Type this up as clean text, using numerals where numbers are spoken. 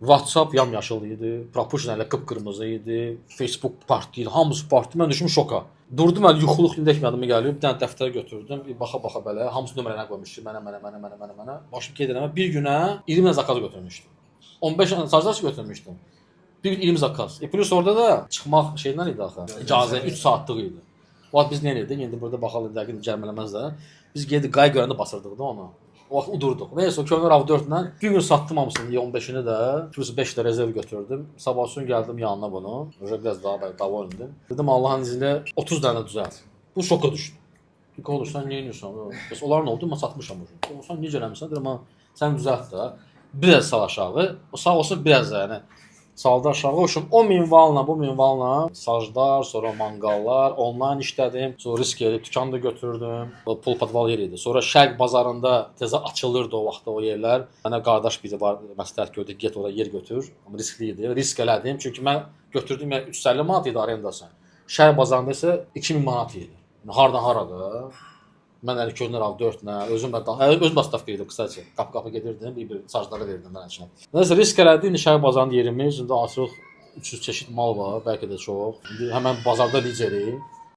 WhatsApp yamyaşıl idi, Propulsion elə qıpqırmızı idi, Facebook partlaydı, hamısı partlaydı. Mən düşmüşəm şoka. Durdum, əl yuxuluq indək yadıma gəlir. Bir dənə dəftərə götürdüm, bir baxa-baxa belə, hamısı nömrələrə qoymuşdu. Mənə. Başım gedirəm. Bir günə 20 dənə zakaz götürmüşdüm. 15 dənə sajdaş götürmüşdüm. Bir gün 20 zakaz. Plus orada da çıxmaq şeylər idi axı. İcazə 3 saatlıq idi. O vaxt biz nə edirdik? İndi burada baxalım, dəqiq cərmələməzlər. Biz gedib qay görəndə basırdıq da onu. O vaxt udurduq. Nəysə o köhnə RAV4-lə bir gün satdım hamısını, 15-ini də. Plus 5 də rezerv götürdüm. Sabah gün gəldim yanına bunu. Biraz daha davamlıydım. Dedim Allahın izni ilə 30 dənə düzəlt. Bu şoka düşdüm. Konuşsan nə edirsən? Bəs onlar nə oldu? Mən satmışam bu gün. Sən necə eləmisən? Dedim sən düzəlt də. Biraz sağ aşağı. O sağ olsun biraz da yəni. Saldı aşağı uçum. O minvalla, bu minvalla sajlar, sonra manqallar, onlayn işlədim. Sonra risk edib dükan da götürdüm. O pul podval yeri idi. Sonra Şərq bazarında təzə açılırdı o vaxtda o yerlər. Mənə qardaş biri var, məsləhət gördü, get ora yer götür. Amma riskli idi. Risk elədim. Çünki mən götürdüm 350 manat idi arendası. Şərq bazarında isə 2000 manat idi. Hardan harada? Mən elə köhnə RAV4-lə, özüm dastavka edirdim qısaca. Qapı-qapı gedirdim, bir sajlara verirdim mən içinə. Nəsə risk elədim, Şəhər bazarının yerimiz, indi artıq 300 çeşid mal var, bəlkə də çox. İndi həmən bazarda liderik.